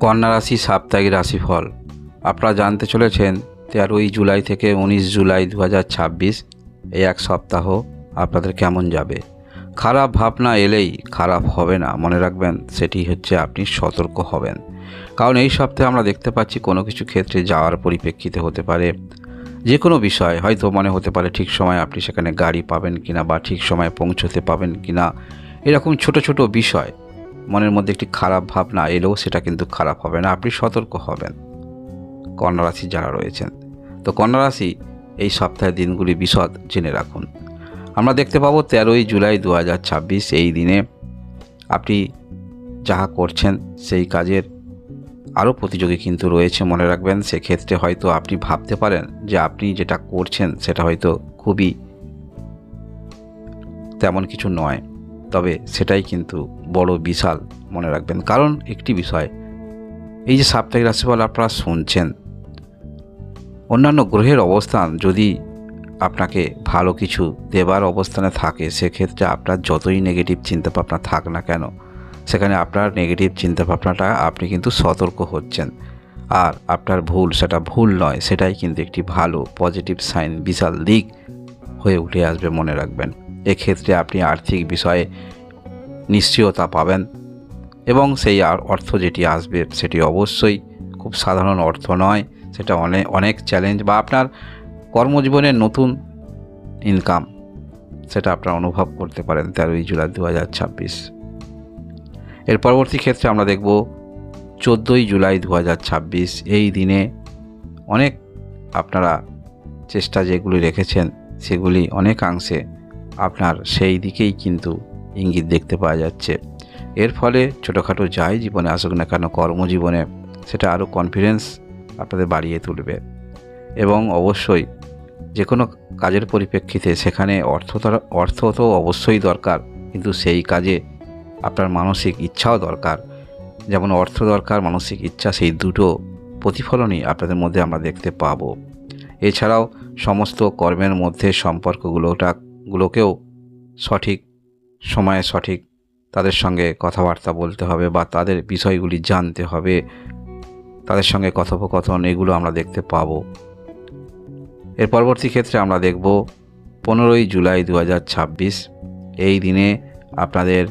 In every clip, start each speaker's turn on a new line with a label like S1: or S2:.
S1: কন্যা রাশি সাপ্তাহিক রাশিফল আপনারা জানতে চলেছেন 13ই জুলাই থেকে 19 জুলাই 2026 এই এক সপ্তাহ আপনাদের কেমন যাবে। খারাপ ভাবনা এলেই খারাপ হবে না, মনে রাখবেন সেটি হচ্ছে আপনি সতর্ক হবেন। কারণ এই সপ্তাহে আমরা দেখতে পাচ্ছি কোনো কিছু ক্ষেত্রে যাওয়ার পরিপ্রেক্ষিতে হতে পারে যে কোনো বিষয়, হয়তো মনে হতে পারে ঠিক সময় আপনি সেখানে গাড়ি পাবেন কিনা বা ঠিক সময়ে পৌঁছতে পাবেন কিনা, এরকম ছোট ছোট বিষয় মনের মধ্যে একটি খারাপ ভাবনা এলেও সেটা কিন্তু খারাপ হবে না, আপনি সতর্ক হবেন। কন্যা রাশি যারা রয়েছেন, তো কন্যা রাশি এই সপ্তাহের দিনগুলি বিশদ জেনে রাখুন। আমরা দেখতে পাবো 13ই জুলাই 2026 এই দিনে আপনি যাহা করছেন সেই কাজের আরও প্রতিযোগী কিন্তু রয়েছে, মনে রাখবেন। সেক্ষেত্রে হয়তো আপনি ভাবতে পারেন যে আপনি যেটা করছেন সেটা হয়তো খুবই তেমন কিছু নয়, তবে সেটাই কিন্তু বড় বিশাল, মনে রাখবেন। কারণ একটি বিষয়, এই যে সাপ্তাহিক রাশিফল আপনারা শুনছেন, অন্যান্য গ্রহের অবস্থান যদি আপনাকে ভালো কিছু দেবার অবস্থানে থাকে, সেক্ষেত্রে আপনার যতই নেগেটিভ চিন্তাভাবনা থাক না কেন, সেখানে আপনার নেগেটিভ চিন্তাভাবনাটা আপনি কিন্তু সতর্ক হচ্ছেন। আর আপনার ভুল সেটা ভুল নয়, সেটাই কিন্তু একটি ভালো পজিটিভ সাইন, বিশাল দিক হয়ে উঠে আসবে, মনে রাখবেন। এক্ষেত্রে আপনি আর্থিক বিষয়ে নিশ্চয়তা পাবেন এবং সেই অর্থ যেটি আসবে সেটি অবশ্যই খুব সাধারণ অর্থ নয়, সেটা অনেক চ্যালেঞ্জ বা আপনার কর্মজীবনের নতুন ইনকাম, সেটা আপনারা অনুভব করতে পারেন 13ই জুলাই 2026। এর পরবর্তী ক্ষেত্রে আমরা দেখব 14ই জুলাই 2026 এই দিনে অনেক আপনারা চেষ্টা যেগুলি রেখেছেন সেগুলি অনেকাংশে আপনার সেই দিকেই কিন্তু ইঙ্গিত দেখতে পাওয়া যাচ্ছে। এর ফলে ছোটোখাটো যাই জীবনে আসুক না কেন, কর্মজীবনে সেটা আরও কনফিডেন্স আপনাদের বাড়িয়ে তুলবে। এবং অবশ্যই যে কোনো কাজের পরিপ্রেক্ষিতে সেখানে অর্থ তো অবশ্যই দরকার, কিন্তু সেই কাজে আপনার মানসিক ইচ্ছাও দরকার। যেমন অর্থ দরকার, মানসিক ইচ্ছা, সেই দুটো প্রতিফলনই আপনাদের মধ্যে আমরা দেখতে পাবো। এছাড়াও সমস্ত কর্মের মধ্যে সম্পর্কগুলোকেও সঠিক সময়ে সঠিক তাদের সঙ্গে কথাবার্তা বলতে হবে বা তাদের বিষয়গুলি জানতে হবে, তাদের সঙ্গে কথোপকথন, এগুলো আমরা দেখতে পাবো। এর পরবর্তী ক্ষেত্রে আমরা দেখব 15ই জুলাই 2026 এই দিনে আপনাদের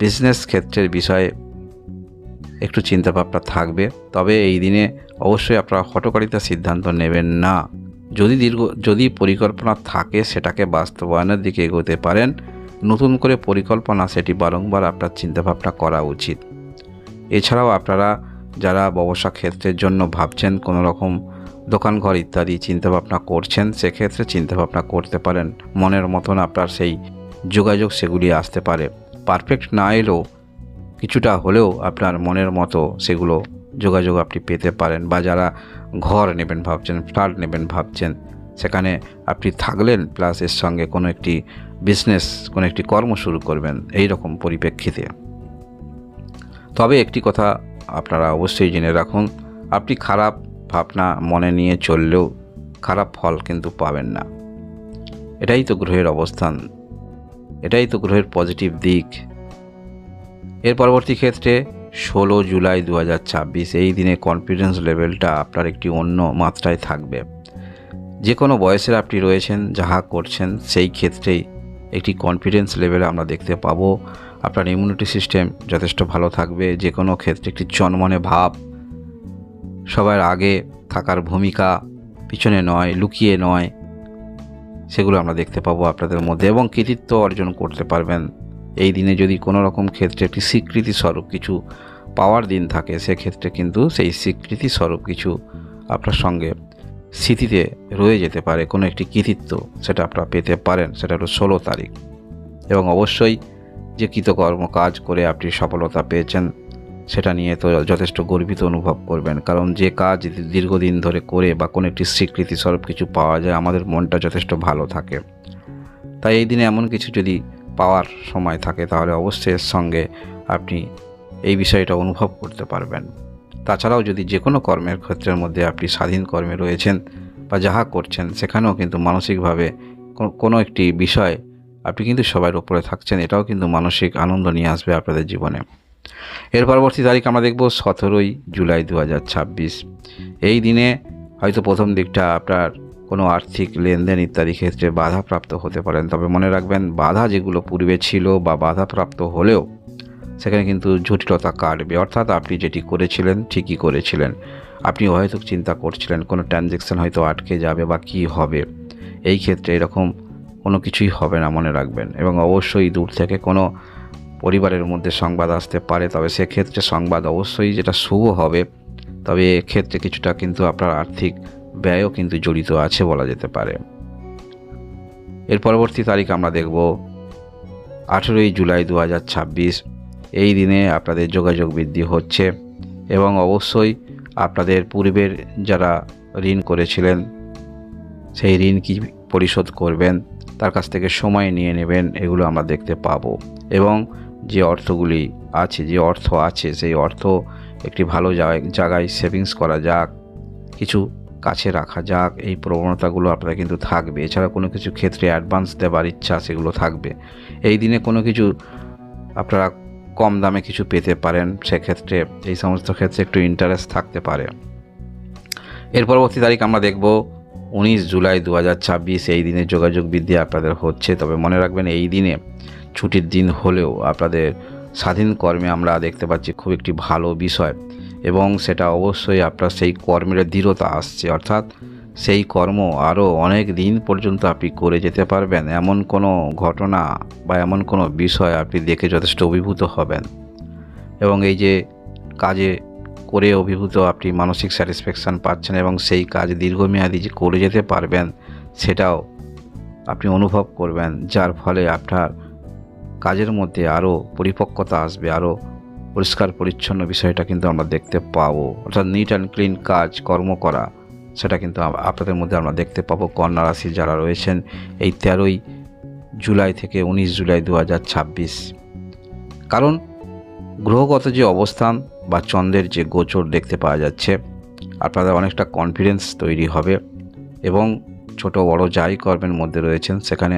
S1: বিজনেস ক্ষেত্রের বিষয়ে একটু চিন্তাভাবনা থাকবে, তবে এই দিনে অবশ্যই আপনারা হঠকারিতার সিদ্ধান্ত নেবেন না। যদি পরিকল্পনা থাকে সেটাকে বাস্তবায়নের দিকে এগোতে পারেন। নতুন করে পরিকল্পনা সেটি বারংবার আপনার চিন্তাভাবনা করা উচিত। এছাড়াও আপনারা যারা ব্যবসা ক্ষেত্রের জন্য ভাবছেন, কোনো রকম দোকানঘর ইত্যাদি চিন্তাভাবনা করছেন, সেক্ষেত্রে চিন্তাভাবনা করতে পারেন। মনের মতন আপনার সেই যোগাযোগ সেগুলি আসতে পারে। পারফেক্ট না এলেও কিছুটা হলেও আপনার মনের মতো সেগুলো যোগাযোগ আপনি পেতে পারেন। বা যারা ঘর নেবেন ভাবছেন, ফ্ল্যাট নেবেন ভাবছেন, সেখানে আপনি থাকলেন প্লাস এর সঙ্গে কোনো একটি বিজনেস, কোনো একটি কর্ম শুরু করবেন এই রকম পরিপ্রেক্ষিতে। তবে একটি কথা আপনারা অবশ্যই জেনে রাখুন, আপনি খারাপ ভাবনা মনে নিয়ে চললেও খারাপ ফল কিন্তু পাবেন না। এটাই তো গ্রহের অবস্থান, এটাই তো গ্রহের পজিটিভ দিক। এর পরবর্তী ক্ষেত্রে 16 জুলাই 2026 এই দিনে কনফিডেন্স লেভেলটা আপনার একটি অন্য মাত্রায় থাকবে। যে কোনো বয়সের আপনি রয়েছেন, যাহা করছেন সেই ক্ষেত্রেই একটি কনফিডেন্স লেভেলে আমরা দেখতে পাবো। আপনার ইমিউনিটি সিস্টেম যথেষ্ট ভালো থাকবে। যে কোনো ক্ষেত্রে একটি চনমনে ভাব, সবার আগে থাকার ভূমিকা, পিছনে নয়, লুকিয়ে নয়, সেগুলো আমরা দেখতে পাবো আপনাদের মধ্যে এবং কৃতিত্ব অর্জন করতে পারবেন। এই দিনে যদি কোনো রকম ক্ষেত্রে একটি স্বীকৃতি স্বরূপ কিছু পাওয়ার দিন থাকে, সেক্ষেত্রে কিন্তু সেই স্বীকৃতি স্বরূপ কিছু আপনার সঙ্গে স্মৃতিতে রয়ে যেতে পারে, কোনো একটি কৃতিত্ব সেটা আপনারা পেতে পারেন। সেটা হলো 16 তারিখ। এবং অবশ্যই যে কৃতকর্ম কাজ করে আপনি সফলতা পেয়েছেন সেটা নিয়ে তো যথেষ্ট গর্বিত অনুভব করবেন। কারণ যে কাজ দীর্ঘদিন ধরে করে বা কোনো একটি স্বীকৃতি স্বরূপ কিছু পাওয়া যায়, আমাদের মনটা যথেষ্ট ভালো থাকে। তাই এই দিনে এমন কিছু যদি পাওয়ার সময় থাকে, তাহলে অবশ্যই এর সঙ্গে আপনি এই বিষয়টা অনুভব করতে পারবেন। তাছাড়াও যদি যে কোনো কর্মের ক্ষেত্রের মধ্যে আপনি স্বাধীন কর্মে রয়েছেন বা যাহা করছেন, সেখানেও কিন্তু মানসিকভাবে কোনো একটি বিষয় আপনি কিন্তু সবার উপরে থাকছেন, এটাও কিন্তু মানসিক আনন্দ নিয়ে আসবে আপনাদের জীবনে। এর পরবর্তী তারিখ আমরা দেখব 17ই জুলাই 2026। এই দিনে হয়তো প্রথম দিকটা আপনার কোনো আর্থিক লেনদেন ইত্যাদি ক্ষেত্রে বাধাপ্রাপ্ত হতে পারেন, তবে মনে রাখবেন বাধা যেগুলো পূর্বে ছিল বা বাধাপ্রাপ্ত হলেও সেখানে কিন্তু জটিলতা কাটবে। অর্থাৎ আপনি যেটি করেছিলেন ঠিকই করেছিলেন, আপনি হয়তো চিন্তা করছিলেন কোনো ট্রানজ্যাকশান হয়তো আটকে যাবে বা কী হবে, এই ক্ষেত্রে এরকম কোনো কিছুই হবে না মনে রাখবেন। এবং অবশ্যই দূর থেকে কোনো পরিবারের মধ্যে সংবাদ আসতে পারে, তবে সেক্ষেত্রে সংবাদ অবশ্যই যেটা শুভ হবে, তবে এক্ষেত্রে কিছুটা কিন্তু আপনার আর্থিক ব্যয়ও কিন্তু জড়িত আছে বলা যেতে পারে। এর পরবর্তী তারিখ আমরা দেখব 18ই জুলাই 2026। এই দিনে আপনাদের যোগাযোগ বৃদ্ধি হচ্ছে এবং অবশ্যই আপনাদের পূর্বের যারা ঋণ করেছিলেন সেই ঋণ কি পরিশোধ করবেন, তার কাছ থেকে সময় নিয়ে নেবেন, এগুলো আমরা দেখতে পাবো। এবং যে অর্থগুলি আছে, যে অর্থ আছে সেই অর্থ একটি ভালো জায়গায় সেভিংস করা যাক, কিছু কাছে রাখা যাক, এই প্রবণতাগুলো আপনাদের কিন্তু থাকবে। এছাড়া কোনো কিছু ক্ষেত্রে অ্যাডভান্স দেওয়ার ইচ্ছা সেগুলো থাকবে। এই দিনে কোনো কিছু আপনারা কম দামে কিছু পেতে পারেন, সেক্ষেত্রে এই সমস্ত ক্ষেত্রে একটু ইন্টারেস্ট থাকতে পারে। এর পরবর্তী তারিখ আমরা দেখব 19 জুলাই 2026। এই দিনে যোগাযোগ বৃদ্ধি আপনাদের হচ্ছে, তবে মনে রাখবেন এই দিনে ছুটির দিন হলেও আপনাদের স্বাধীন কর্মে আমরা দেখতে পাচ্ছি খুব একটি ভালো বিষয়, এবং সেটা অবশ্যই আপনার সেই কর্মের দৃঢ়তা আসছে। অর্থাৎ সেই কর্ম আরও অনেক দিন পর্যন্ত আপনি করে যেতে পারবেন, এমন কোনো ঘটনা বা এমন কোনো বিষয় আপনি দেখে যথেষ্ট অভিভূত হবেন। এবং এই যে কাজে করে অভিভূত আপনি মানসিক স্যাটিসফ্যাকশান পাচ্ছেন এবং সেই কাজ দীর্ঘমেয়াদী যে করে যেতে পারবেন সেটাও আপনি অনুভব করবেন, যার ফলে আপনার কাজের মধ্যে আরও পরিপক্কতা আসবে, আরও পরিষ্কার পরিচ্ছন্ন বিষয়টা কিন্তু আমরা দেখতে পাবো। অর্থাৎ নিট অ্যান্ড ক্লিন কাজ কর্ম করা সেটা কিন্তু আপনাদের মধ্যে আমরা দেখতে পাবো। কন্যা রাশি যারা রয়েছেন এই 13ই জুলাই থেকে 19 জুলাই 2026, কারণ গ্রহগত যে অবস্থান বা চন্দ্রের যে গোচর দেখতে পাওয়া যাচ্ছে, আপনাদের অনেকটা কনফিডেন্স তৈরি হবে এবং ছোট বড় যাই কর্মের মধ্যে রয়েছেন সেখানে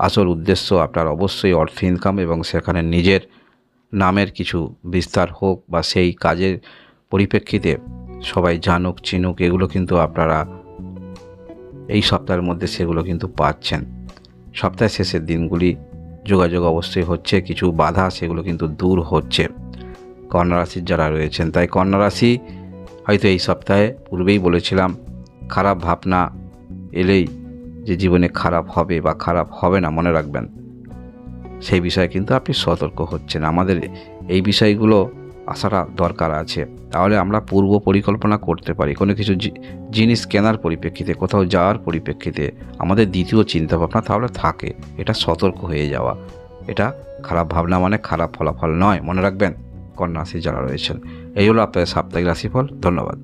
S1: আসল উদ্দেশ্য আপনার অবশ্যই অর্থ ইনকাম এবং সেখানে নিজের নামের কিছু বিস্তার হোক বা সেই কাজের পরিপ্রেক্ষিতে সবাই জানুক চিনুক, এগুলো কিন্তু আপনারা এই সপ্তাহের মধ্যে সেগুলো কিন্তু পাচ্ছেন। সপ্তাহের শেষের দিনগুলি যোগাযোগ অবশ্যই হচ্ছে, কিছু বাধা সেগুলো কিন্তু দূর হচ্ছে কন্যা রাশির যারা রয়েছেন। তাই কন্যা রাশি হয়তো এই সপ্তাহে পূর্বেই বলেছিলাম খারাপ ভাবনা এলেই যে জীবনে খারাপ হবে বা খারাপ হবে না, মনে রাখবেন সেই বিষয়ে কিন্তু আপনি সতর্ক হচ্ছেন। আমাদের এই বিষয়গুলো আসাটা দরকার আছে, তাহলে আমরা পূর্ব পরিকল্পনা করতে পারি। কোনো কিছু জিনিস কেনার পরিপ্রেক্ষিতে, কোথাও যাওয়ার পরিপ্রেক্ষিতে আমাদের দ্বিতীয় চিন্তাভাবনা তাহলে থাকে, এটা সতর্ক হয়ে যাওয়া। এটা খারাপ ভাবনা মানে খারাপ ফলাফল নয়, মনে রাখবেন কন্যা রাশি যারা রয়েছেন। এই হলো আপনাদের সাপ্তাহিক রাশিফল। ধন্যবাদ।